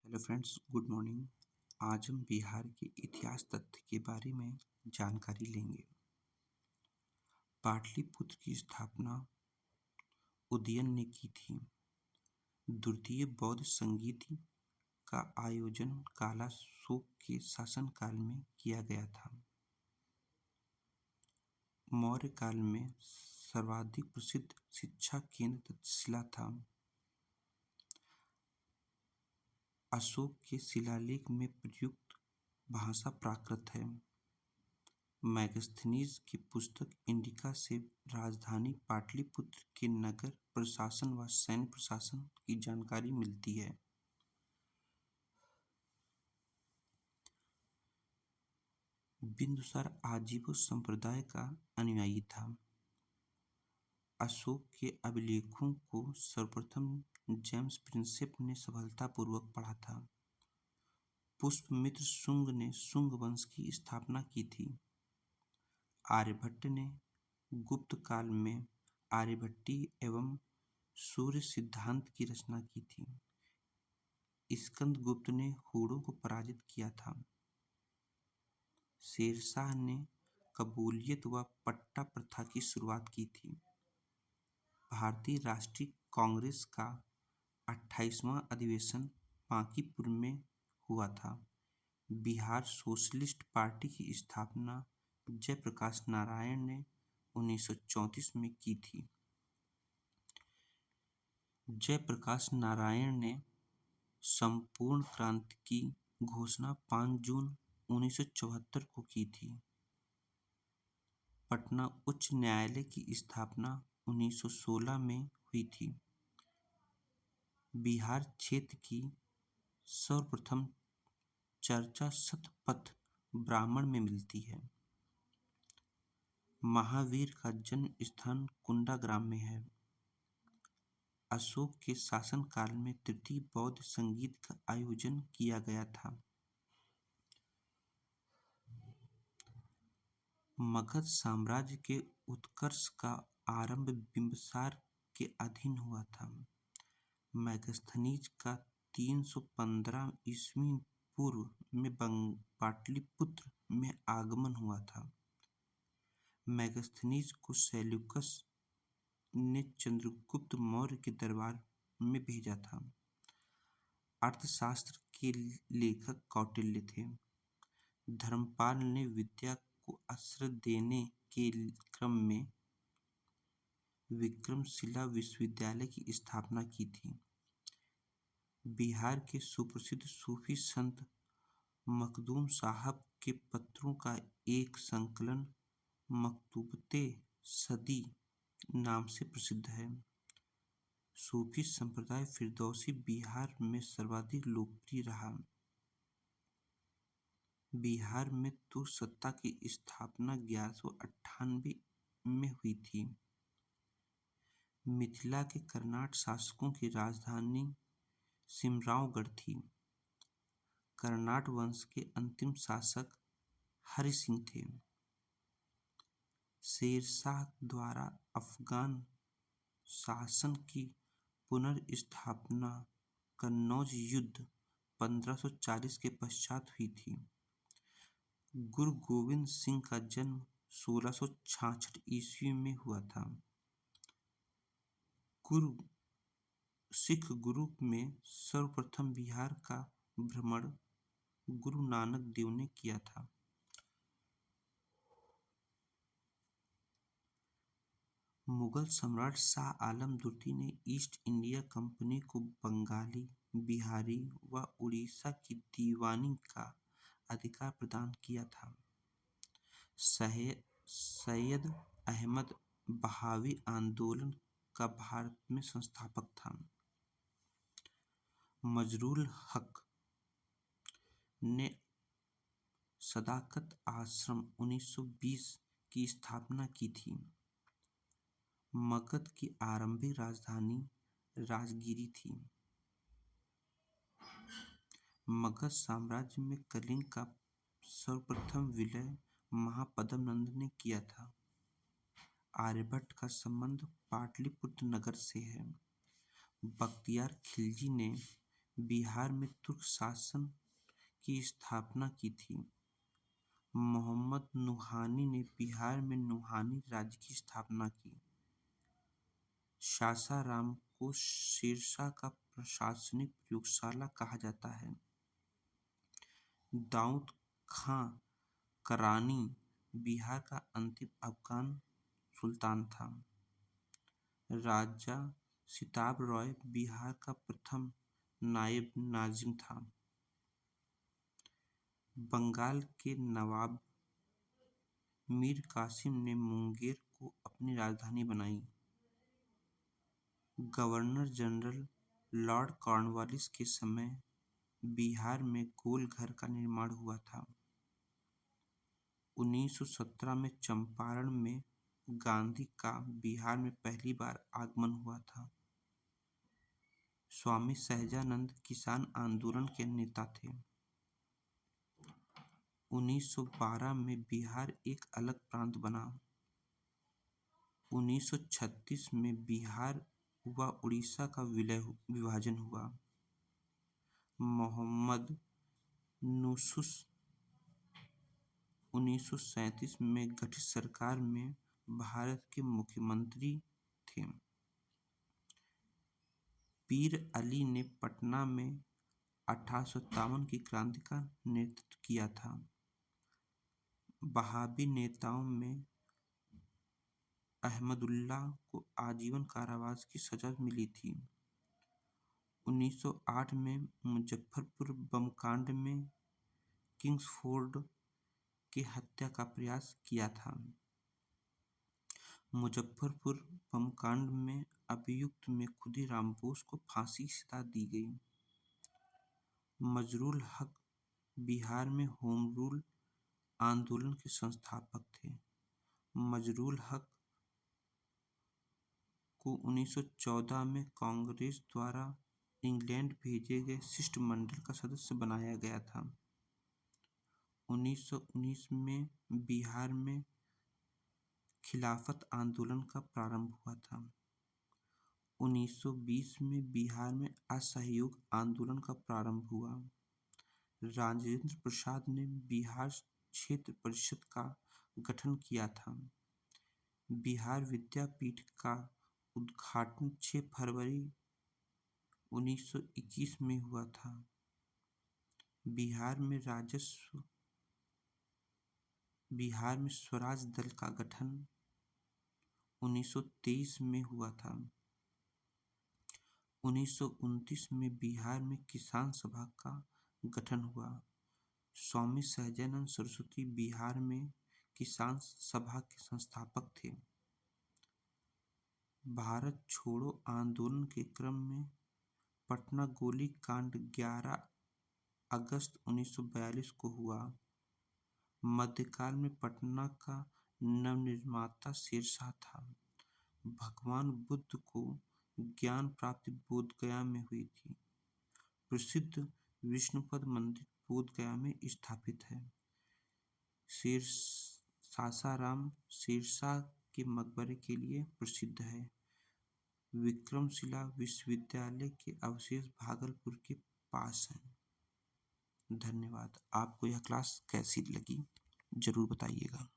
Hello friends, good morning. आज हम बिहार के इतिहास तथ्य के बारे में जानकारी लेंगे। पाटलिपुत्र की स्थापना उदयन ने की थी। द्वितीय बौद्ध संधि का आयोजन कालाशोक के शासनकाल में किया गया था। मौर्य काल में सर्वाधिक प्रसिद्ध शिक्षा केंद्र तक्षशिला था। अशोक के शिलालेख में प्रयुक्त भाषा प्राकृत है। मैगस्थनीज की पुस्तक इंडिका से राजधानी पाटलिपुत्र के नगर प्रशासन व सैन्य प्रशासन की जानकारी मिलती है। बिंदुसार आजीव संप्रदाय का अनुयायी था। अशोक के अभिलेखों को सर्वप्रथम जेम्स प्रिंसेप ने सफलतापूर्वक पढ़ा था। पुष्पमित्र शुंग ने शुंग वंश की स्थापना की थी। आर्यभट्ट ने गुप्त काल में आर्यभट्टीय एवं सूर्य सिद्धांत की रचना की थी। स्कंदगुप्त ने हूणों को पराजित किया था। शेरशाह ने कबूलियत व पट्टा प्रथा की शुरुआत की थी। भारतीय राष्ट्रीय कांग्रेस का 28वां अधिवेशन बांकीपुर में हुआ था। बिहार सोशलिस्ट पार्टी की स्थापना जयप्रकाश नारायण ने 1934 में की थी। जयप्रकाश नारायण ने संपूर्ण क्रांति की घोषणा 5 जून 1974 को की थी। पटना उच्च न्यायालय की स्थापना 1916 में हुई थी। बिहार क्षेत्र की सर्वप्रथम चर्चा शतपथ ब्राह्मण में मिलती है। महावीर का जन्म स्थान कुंडा ग्राम में है। अशोक के शासनकाल में तृतीय बौद्ध संगीत का आयोजन किया गया था। मगध साम्राज्य के उत्कर्ष का आरंभ बिंबिसार के अधीन हुआ था। मैगस्थनीज का 315 ईस्वी पूर्व में पाटलिपुत्र में आगमन हुआ था। मैगस्थनीज को सेल्यूकस ने चंद्रगुप्त मौर्य के दरबार में भेजा था। अर्थशास्त्र के लेखक कौटिल्य थे। धर्मपाल ने विद्या को आश्रय देने के क्रम में विक्रमशिला विश्वविद्यालय की स्थापना की थी। बिहार के सुप्रसिद्ध सूफी संत मखदूम साहब के पत्रों का एक संकलन मकतूबते सदी नाम से प्रसिद्ध है। सूफी संप्रदाय फिरदौसी बिहार में सर्वाधिक लोकप्रिय रहा। बिहार में तुर्क सत्ता की स्थापना 1198 में हुई थी। मिथिला के कर्नाट शासकों की राजधानी सिमरावगढ़ थी। कर्नाट वंश के अंतिम शासक हरि सिंह थे। शेरशाह द्वारा अफगान शासन की पुनर्स्थापना कन्नौज युद्ध 1540 के पश्चात हुई थी। गुरु गोविंद सिंह का जन्म 1666 ईस्वी में हुआ था। सिख गुरु में सर्वप्रथम बिहार का भ्रमण गुरु नानक देव ने किया था। मुगल सम्राट शाह आलम द्वितीय ने ईस्ट इंडिया कंपनी को बंगाली, बिहारी व उड़ीसा की दीवानी का अधिकार प्रदान किया था। सैयद अहमद बहावी आंदोलन का भारत में संस्थापक था। मजरूल हक ने सदाकत आश्रम 1920 की स्थापना की थी। मगध की आरंभिक राजधानी राजगिरी थी। मगध साम्राज्य में कलिंग का सर्वप्रथम विलय महापद्मनंद ने किया था। आर्यभट्ट का संबंध पाटलिपुत्र नगर से है। बख्तियार खिलजी ने बिहार में तुर्क शासन की स्थापना की थी। मोहम्मद नुहानी ने बिहार में नुहानी राज्य की स्थापना की। सासाराम को सिरसा का प्रशासनिक प्रयोगशाला कहा जाता है। दाऊद खां करानी बिहार का अंतिम अफगान सुल्तान था। राजा सिताब रॉय बिहार का प्रथम नायब नाजिम था। बंगाल के नवाब मीर कासिम ने मुंगेर को अपनी राजधानी बनाई। गवर्नर जनरल लॉर्ड कॉर्नवालिस के समय बिहार में गोल घर का निर्माण हुआ था। 1917 में चंपारण में गांधी का बिहार में पहली बार आगमन हुआ था। स्वामी सहजानंद किसान आंदोलन के नेता थे। 1912 में बिहार एक अलग प्रांत बना। 1936 में बिहार व उड़ीसा का विभाजन हुआ। मोहम्मद यूसुफ 1937 में गठित सरकार में भारत के मुख्यमंत्री थे। पीर अली ने पटना में 1857 की क्रांति का नेतृत्व किया था। वहाबी नेताओं में अहमदुल्ला को आजीवन कारावास की सजा मिली थी। 1908 में मुजफ्फरपुर बम कांड में किंग्सफोर्ड की हत्या का प्रयास किया था। मुजफ्फरपुर बम कांड में अभियुक्त में खुदीराम बोस को फांसी की सजा दी गई। मजरूल हक बिहार में होम रूल आंदोलन के संस्थापक थे। मजरूल हक को 1914 में कांग्रेस द्वारा इंग्लैंड भेजे गए शिष्टमंडल का सदस्य बनाया गया था। 1919 में बिहार में खिलाफत आंदोलन का प्रारंभ हुआ था। 1920 में बिहार में असहयोग आंदोलन का प्रारंभ हुआ। राजेंद्र प्रसाद ने बिहार क्षेत्र परिषद का गठन किया था। बिहार विद्यापीठ का उद्घाटन 6 फरवरी 1921 में हुआ था। बिहार में स्वराज दल का गठन 1923 में हुआ था। 1929 में बिहार में किसान सभा का गठन हुआ। स्वामी सहजानंद सरस्वती बिहार में किसान सभा के संस्थापक थे। भारत छोड़ो आंदोलन के क्रम में पटना गोली कांड 11 अगस्त 1942 को हुआ। मध्यकाल में पटना का नवनिर्माता सिरसा था। भगवान बुद्ध को ज्ञान प्राप्ति बोधगया में हुई थी। प्रसिद्ध विष्णुपद मंदिर बोधगया में स्थापित है। सासाराम सिरसा के मकबरे के लिए प्रसिद्ध है। विक्रमशिला विश्वविद्यालय के अवशेष भागलपुर के पास हैं। धन्यवाद। आपको यह क्लास कैसी लगी जरूर बताइएगा।